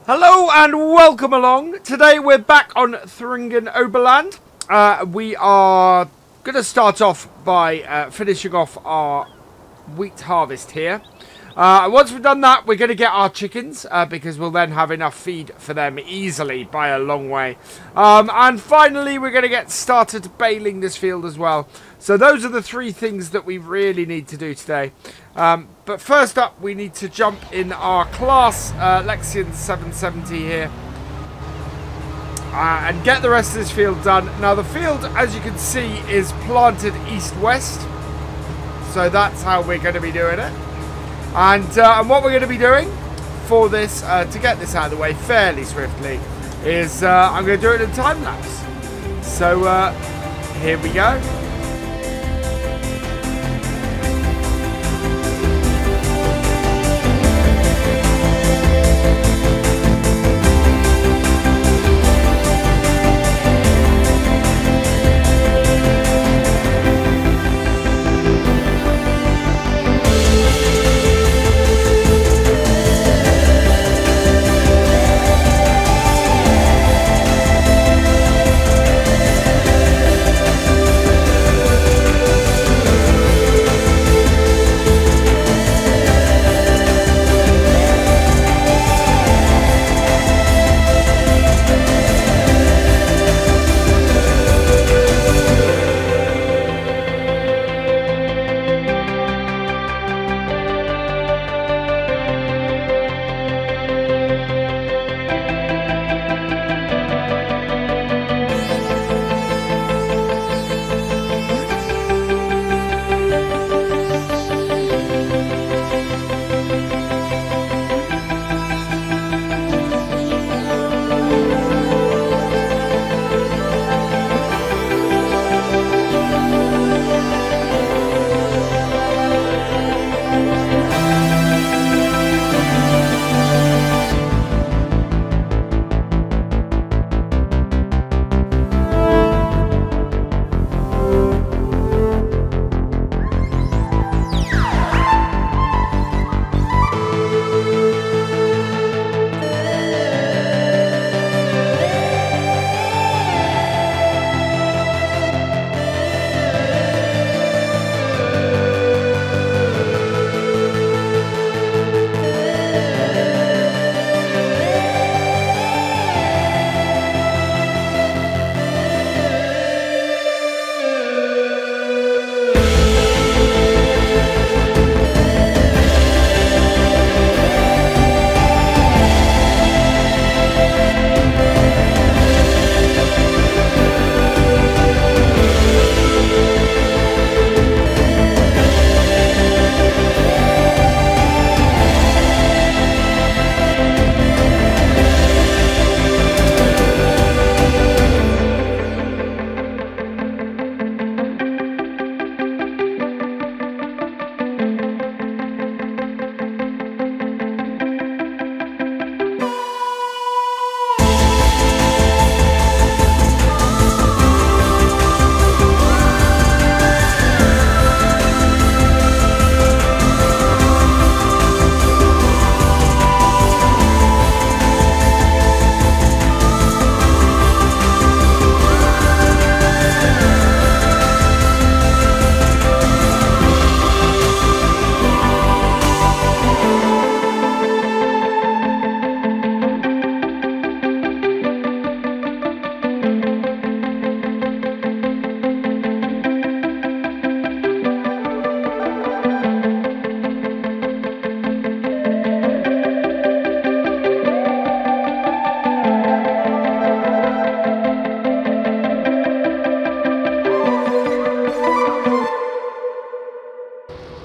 Hello and welcome along. Today we're back on Thuringian Oberland. We are going to start off by finishing off our wheat harvest here. Once we've done that, we're going to get our chickens because we'll then have enough feed for them easily by a long way. And finally, we're going to get started baling this field as well. So those are the three things that we really need to do today. But first up, we need to jump in our class Lexian 770 here and get the rest of this field done. Now the field, as you can see, is planted east-west. So that's how we're going to be doing it. And what we're going to be doing for this, to get this out of the way fairly swiftly, is I'm going to do it in a time-lapse. So here we go.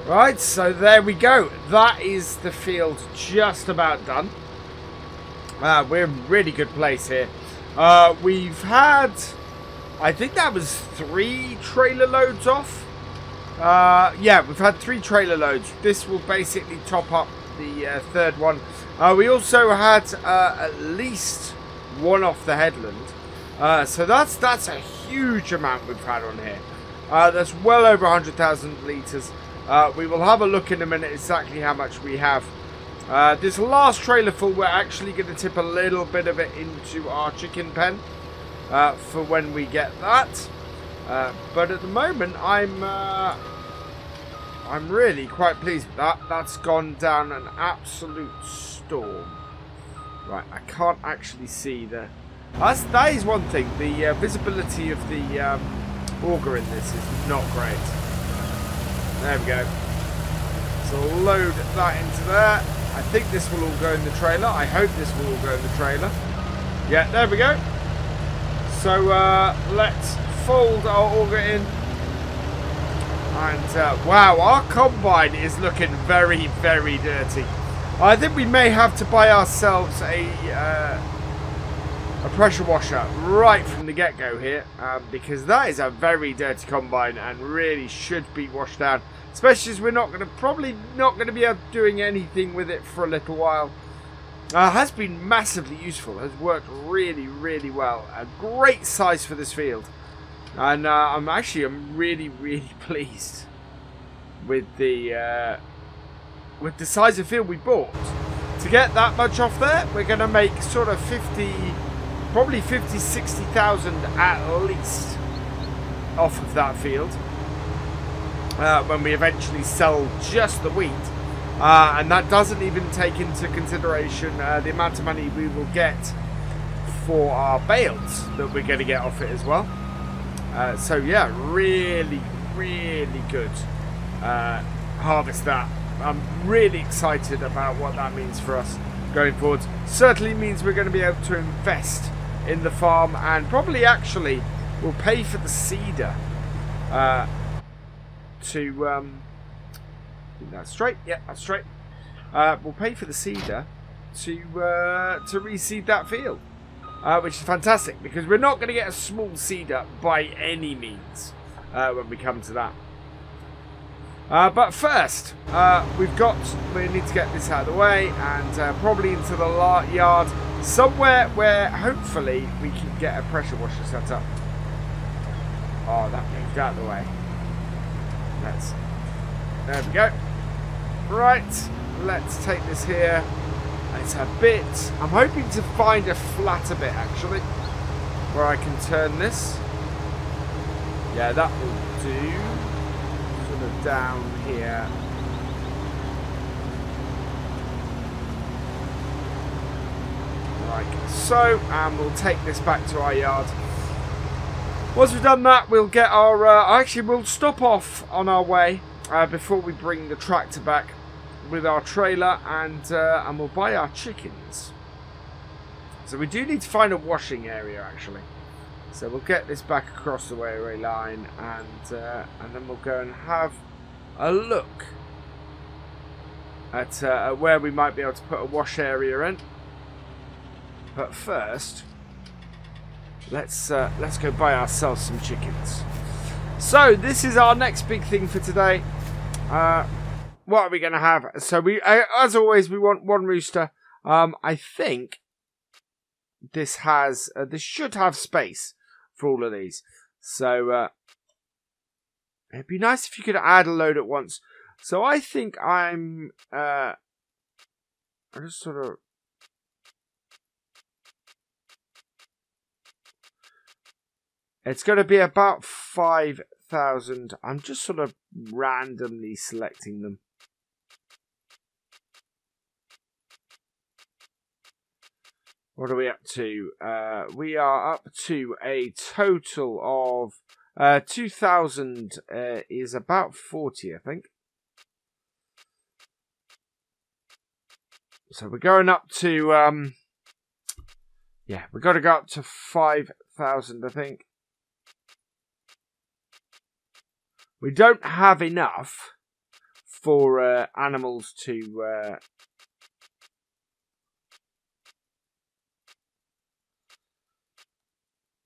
Right, so there we go. That is the field just about done. We're in a really good place here. We've had, I think that was 3 trailer loads off. Yeah, we've had 3 trailer loads. This will basically top up the third one. We also had at least 1 off the headland. So that's a huge amount we've had on here. That's well over 100,000 litres. We will have a look in a minute exactly how much we have This last trailer full, we're actually going to tip a little bit of it into our chicken pen for when we get that. But at the moment, I'm really quite pleased with that. That's gone down an absolute storm. Right, I can't actually see the... That is one thing. The visibility of the auger in this is not great. There we go. So we'll load that into there. I think this will all go in the trailer. I hope this will all go in the trailer. Yeah, there we go. So let's fold our auger in. And wow, our combine is looking very, very dirty. I think we may have to buy ourselves a pressure washer right from the get-go here, because that is a very dirty combine and really should be washed down. Especially as we're probably not going to be doing anything with it for a little while. Has been massively useful. Has worked really, really well. A great size for this field, and I'm really, really pleased with the size of field we bought. To get that much off there, we're going to make sort of 50, probably 50, 60,000 at least off of that field. When we eventually sell just the wheat. And that doesn't even take into consideration the amount of money we will get for our bales that we're going to get off it as well. So yeah, really, really good harvest that. I'm really excited about what that means for us going forward. Certainly means we're going to be able to invest in the farm, and probably actually will pay for the seeder. That's straight. Yeah, that's straight. We'll pay for the seeder to reseed that field, which is fantastic because we're not going to get a small seeder by any means when we come to that. But first, we need to get this out of the way and probably into the yard somewhere where hopefully we can get a pressure washer set up. Oh, that moved out of the way. There we go. Right, let's take this here. It's a bit... I'm hoping to find a flatter bit, actually, where I can turn this. Yeah, that will do. Sort of down here. Like so, and we'll take this back to our yard. Once we've done that, we'll get our... actually, we'll stop off on our way before we bring the tractor back with our trailer, and we'll buy our chickens. So we do need to find a washing area, actually. So we'll get this back across the railway line, and then we'll go and have a look at where we might be able to put a wash area in. But first... Let's go buy ourselves some chickens. So this is our next big thing for today. What are we going to have? So we, as always, we want one rooster. I think this has this should have space for all of these. So it'd be nice if you could add a load at once. So I think I just sort of. It's going to be about 5,000. I'm just sort of randomly selecting them. What are we up to? We are up to a total of 2,000 is about 40, I think. So we're going up to, yeah, we've got to go up to 5,000, I think. We don't have enough for animals to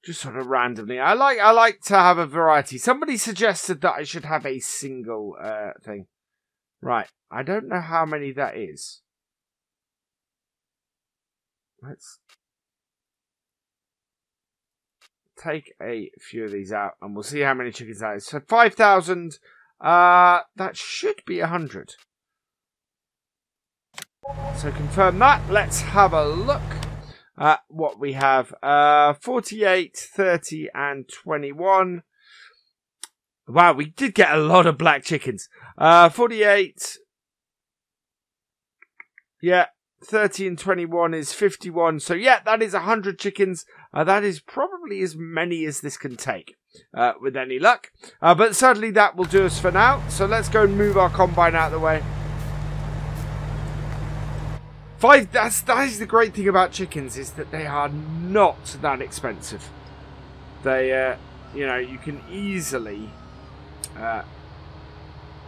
just sort of randomly. I like to have a variety. Somebody suggested that I should have a single thing. Right. I don't know how many that is. Let's take a few of these out and we'll see how many chickens that is. So 5,000, that should be 100. So confirm that. Let's have a look at what we have. 48, 30 and 21. Wow, we did get a lot of black chickens. 48. Yeah, 30 and 21 is 51. So yeah, that is 100 chickens. That is probably as many as this can take, with any luck. But sadly, that will do us for now. So let's go and move our combine out of the way. That is the great thing about chickens, is that they are not that expensive. They, you know, you can easily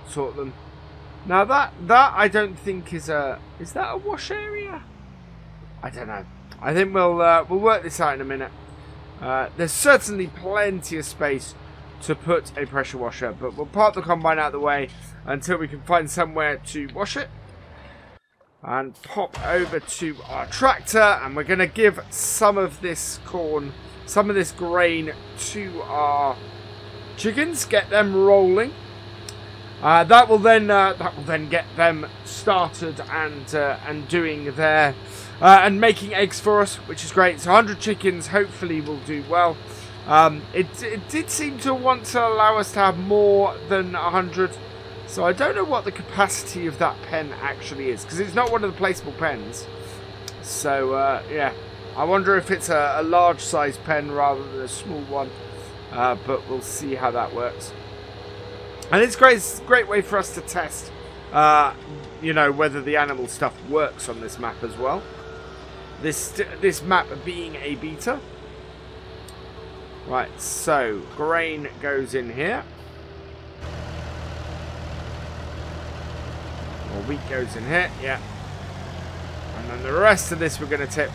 sort them. Now that I don't think is that a wash area? I don't know. I think we'll work this out in a minute. There's certainly plenty of space to put a pressure washer, but we'll park the combine out of the way until we can find somewhere to wash it. And pop over to our tractor, and we're going to give some of this corn, some of this grain to our chickens, get them rolling. That will then get them started and doing their and making eggs for us, which is great. So 100 chickens hopefully will do well. It did seem to want to allow us to have more than 100. So I don't know what the capacity of that pen actually is, because it's not one of the placeable pens. So yeah, I wonder if it's a large size pen rather than a small one. But we'll see how that works. And it's a great way for us to test, you know, whether the animal stuff works on this map as well. This map being a beta. Right, so grain goes in here. Or wheat goes in here, yeah. And then the rest of this we're going to tip.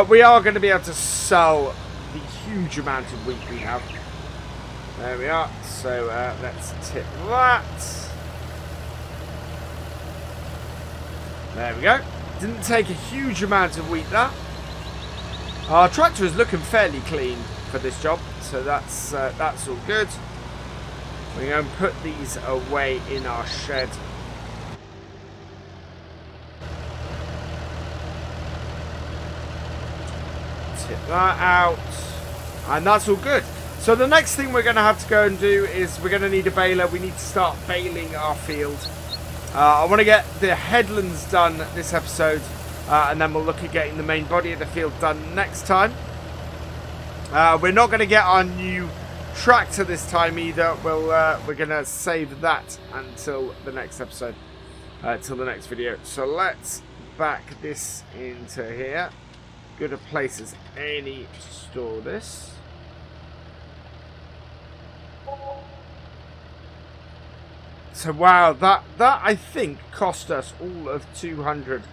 We are going to be able to sell the huge amount of wheat we have. There we are. So let's tip that. There we go. Didn't take a huge amount of wheat there. Our tractor is looking fairly clean for this job, so that's all good. We're going to put these away in our shed. Tip that out, and that's all good. So the next thing we're going to have to go and do is we're going to need a baler. We need to start baling our field. I want to get the headlands done this episode, and then we'll look at getting the main body of the field done next time. We're not going to get our new tractor this time either. We're going to save that until the next episode, till the next video. So let's back this into here. Good a place as any to store this. So wow, that I think cost us all of £252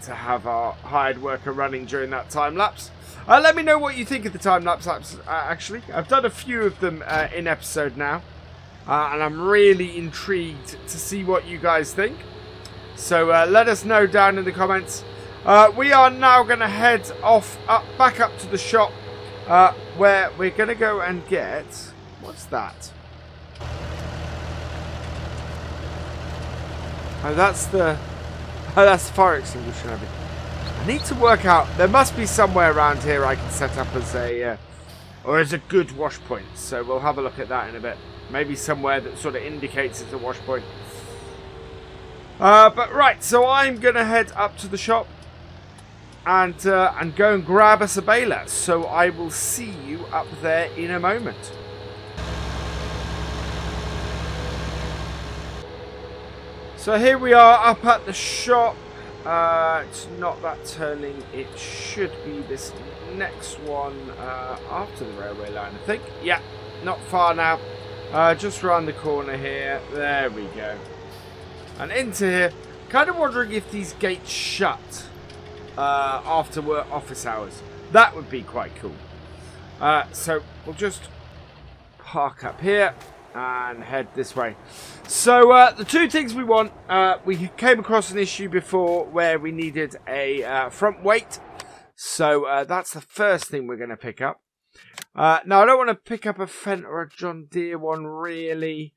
to have our hired worker running during that time lapse. Let me know what you think of the time lapse. Actually, I've done a few of them in episode now, and I'm really intrigued to see what you guys think. So let us know down in the comments. We are now going to head back up to the shop, where we're going to go and get... What's that? Oh, that's the fire extinguisher. I need to work out. There must be somewhere around here I can set up as a, or as a good wash point. So we'll have a look at that in a bit. Maybe somewhere that sort of indicates it's a wash point. But right, so I'm gonna head up to the shop and go and grab us a baler. So I will see you up there in a moment. So here we are up at the shop. It's not that turning. It should be this next one after the railway line, I think. Yeah, not far now. Just round the corner here. There we go. And into here. Kind of wondering if these gates shut after work office hours. That would be quite cool. So we'll just park up here and head this way. So the two things we want, we came across an issue before where we needed a front weight. So that's the first thing we're going to pick up. Now I don't want to pick up a Fendt or a John Deere one really.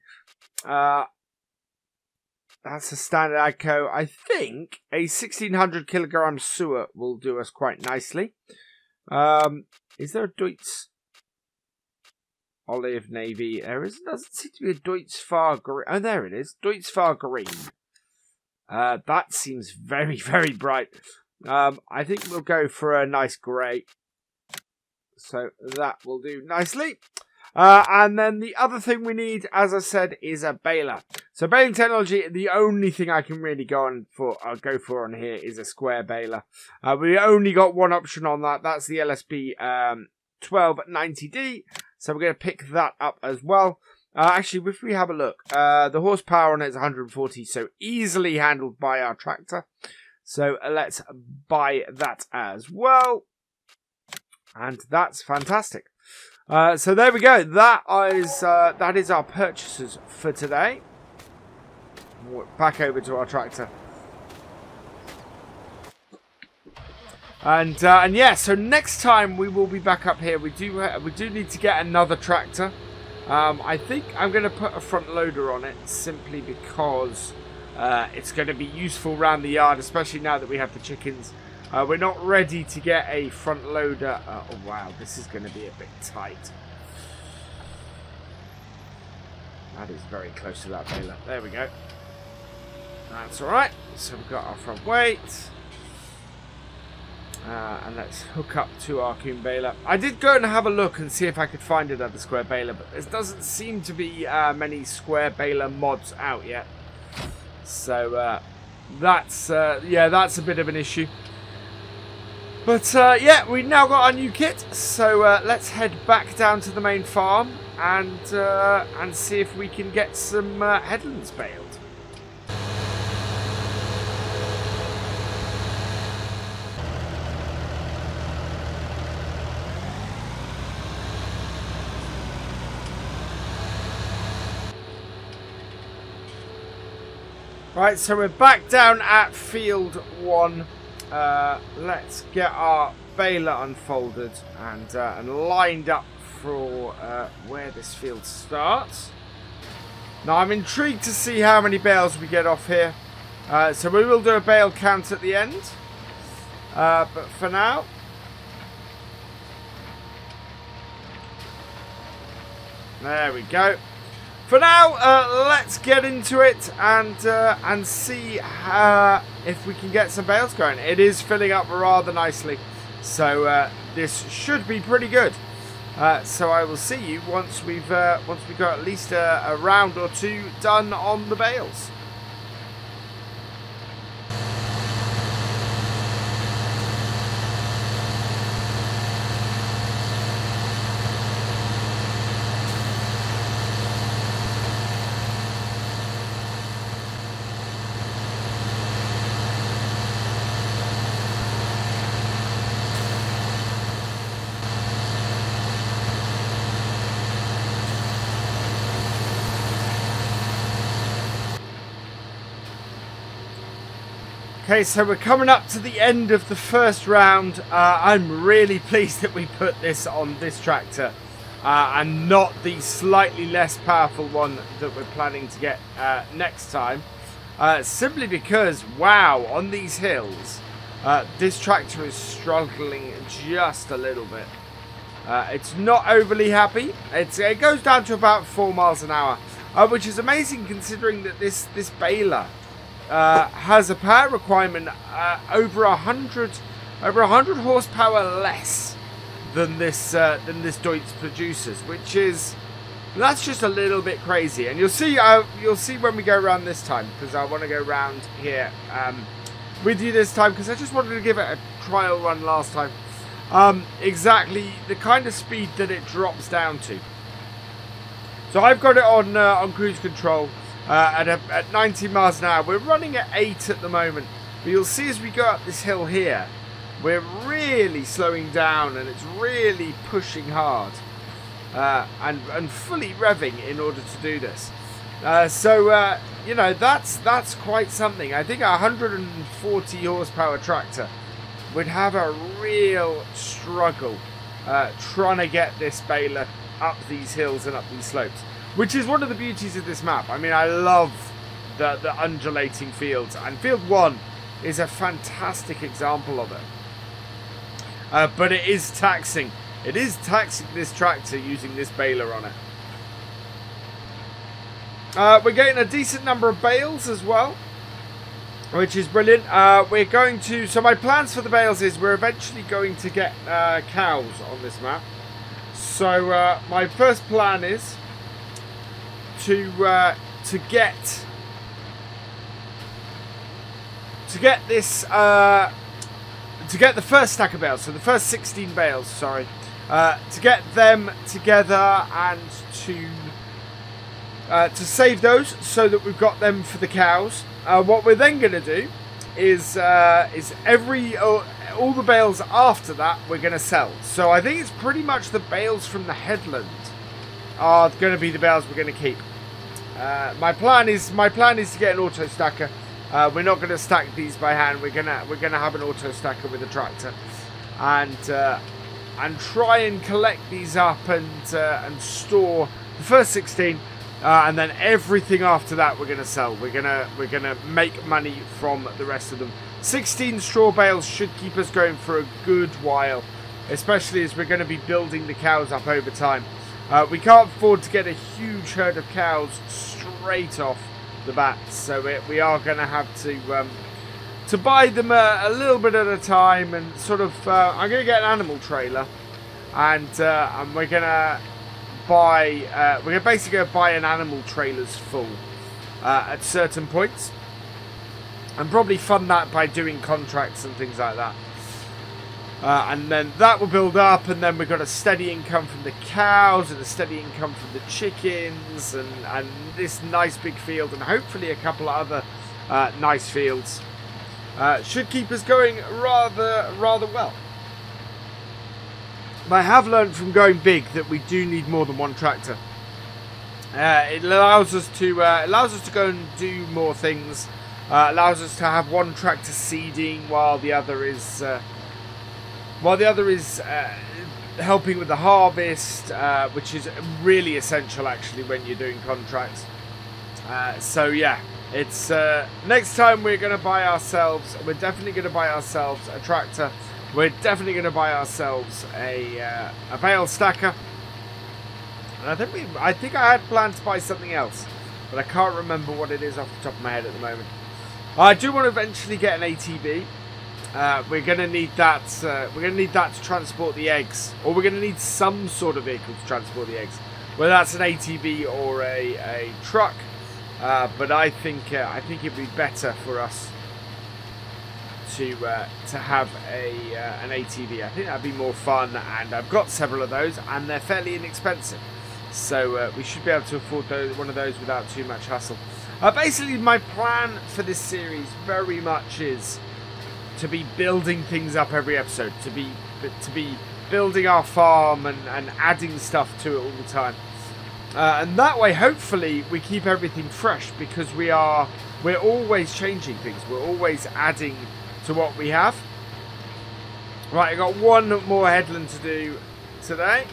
That's a standard AGCO. I think a 1600 kilogram sewer will do us quite nicely. Is there a Deutz olive navy? There doesn't seem to be a Deutz far green. Oh, there it is. Deutz far green. That seems very, very bright. I think we'll go for a nice grey. So that will do nicely. And then the other thing we need, as I said, is a baler. So baling technology, the only thing I can really go for on here is a square baler. We only got one option on that. That's the LSB 1290D. So we're going to pick that up as well. Actually, if we have a look, the horsepower on it is 140, so easily handled by our tractor. So let's buy that as well. And that's fantastic. So there we go. That is our purchases for today. Back over to our tractor. And yeah, so next time we will be back up here. We do need to get another tractor. I think I'm going to put a front loader on it simply because it's going to be useful around the yard, especially now that we have the chickens. We're not ready to get a front loader. Oh wow, this is going to be a bit tight. That is very close to that baler. There we go. That's alright. So we've got our front weight. And let's hook up to our coon baler. I did go and have a look and see if I could find another square baler, but there doesn't seem to be many square baler mods out yet. So that's a bit of an issue. But yeah, we've now got our new kit, so let's head back down to the main farm and see if we can get some headlands baled. Right, so we're back down at field 1. Let's get our baler unfolded and lined up for where this field starts. Now I'm intrigued to see how many bales we get off here. So we will do a bale count at the end. But for now, there we go. For now, let's get into it and see if we can get some bales going. It is filling up rather nicely, so this should be pretty good. So I will see you once we've got at least a round or two done on the bales. Okay, so we're coming up to the end of the first round. I'm really pleased that we put this on this tractor and not the slightly less powerful one that we're planning to get next time. Simply because, wow, on these hills, this tractor is struggling just a little bit. It's not overly happy. It goes down to about 4 miles an hour, which is amazing considering that this baler has a power requirement over 100 horsepower less than this Deutz produces, which is that's just a little bit crazy. And you'll see when we go around this time, because I want to go around here with you this time, because I just wanted to give it a trial run last time. Exactly the kind of speed that it drops down to. So I've got it on cruise control. At 90 miles an hour. We're running at 8 at the moment, but you'll see as we go up this hill here, we're really slowing down and it's really pushing hard and fully revving in order to do this. So you know, that's quite something. I think a 140 horsepower tractor would have a real struggle trying to get this baler up these hills and up these slopes. Which is one of the beauties of this map. I mean, I love the undulating fields. And field 1 is a fantastic example of it. But it is taxing. It is taxing this tractor using this baler on it. We're getting a decent number of bales as well, which is brilliant. We're going to... So my plans for the bales is we're eventually going to get cows on this map. So my first plan is to get this to get the first stack of bales, so the first 16 bales, sorry, to get them together and to save those so that we've got them for the cows. What we're then going to do is all the bales after that we're going to sell. So I think it's pretty much the bales from the headland are going to be the bales we're going to keep. My plan is to get an auto stacker. We're not going to stack these by hand. We're gonna have an auto stacker with a tractor, and try and collect these up and store the first 16. And then everything after that we're gonna sell. We're gonna make money from the rest of them. 16 straw bales should keep us going for a good while, especially as we're going to be building the cows up over time. We can't afford to get a huge herd of cows straight off the bat, so we are going to have to buy them a little bit at a time, and sort of. I'm going to get an animal trailer, and we're going to buy. We're basically going to buy an animal trailer's full at certain points, and probably fund that by doing contracts and things like that. And then that will build up, and then we've got a steady income from the cows and a steady income from the chickens, and this nice big field, and hopefully a couple of other nice fields. Should keep us going rather well. I have learned from going big that we do need more than one tractor. It allows us to go and do more things. Allows us to have one tractor seeding while the other is helping with the harvest, which is really essential actually when you're doing contracts. So yeah, it's next time we're going to buy ourselves. We're definitely going to buy ourselves a tractor. We're definitely going to buy ourselves a bale stacker. And I think I had planned to buy something else, but I can't remember what it is off the top of my head at the moment. I do want to eventually get an ATV. We're going to need that. We're going to need that to transport the eggs, or we're going to need some sort of vehicle to transport the eggs, whether that's an ATV or a truck. But I think it'd be better for us to have an ATV. I think that'd be more fun, and I've got several of those, and they're fairly inexpensive, so we should be able to afford one of those without too much hassle. Basically, my plan for this series very much is to be building things up every episode, to be building our farm and adding stuff to it all the time, and that way hopefully we keep everything fresh, because we're always changing things, we're always adding to what we have. Right, I got one more headland to do today.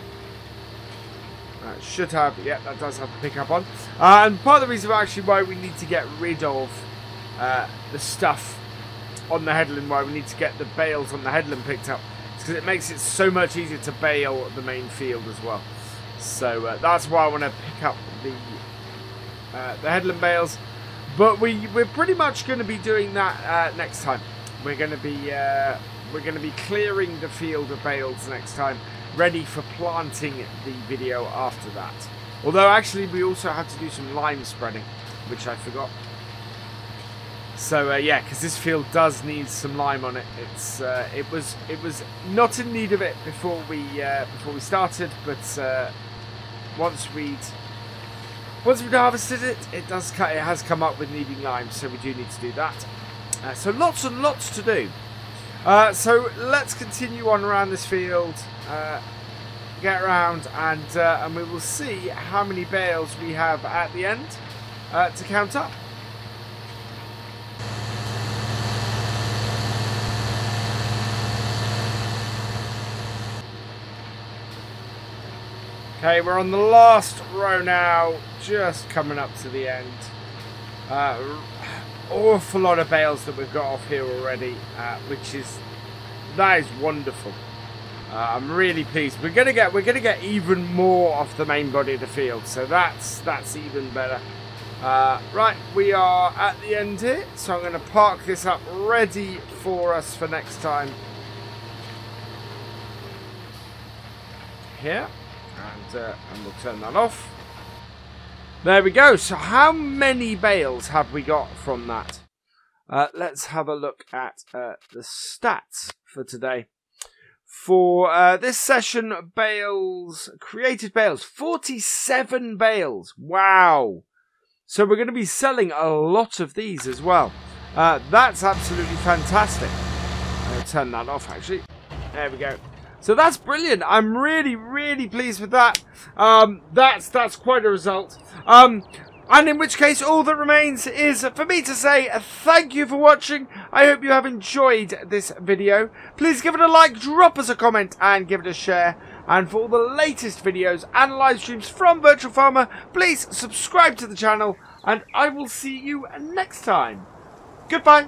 That should have, yeah, that does have to pick up on. And part of the reason actually why we need to get rid of the stuff on the headland, why we need to get the bales on the headland picked up, is because it makes it so much easier to bale the main field as well. So that's why I want to pick up the headland bales. But we're pretty much going to be doing that next time. We're going to be clearing the field of bales next time, ready for planting the video after that. Although actually we also have to do some lime spreading, which I forgot. So yeah, because this field does need some lime on it. It was not in need of it before we started, but once we'd harvested it, it has come up with needing lime, so we do need to do that. So lots and lots to do. So let's continue on around this field, get around, and we will see how many bales we have at the end to count up. Okay, we're on the last row now, just coming up to the end. Awful lot of bales that we've got off here already, that is wonderful. I'm really pleased. We're gonna get even more off the main body of the field, so that's even better. Right, we are at the end here, so I'm going to park this up ready for us for next time. Here, and we'll turn that off. There we go. So how many bales have we got from that? Let's have a look at the stats for today. For this session, created bales, 47 bales. Wow. So we're going to be selling a lot of these as well. That's absolutely fantastic. I'm going to turn that off, actually. There we go. So that's brilliant. I'm really, really pleased with that. That's quite a result. And in which case, all that remains is for me to say thank you for watching. I hope you have enjoyed this video. Please give it a like, drop us a comment, and give it a share. And for all the latest videos and live streams from FendtFarmer, please subscribe to the channel. And I will see you next time. Goodbye.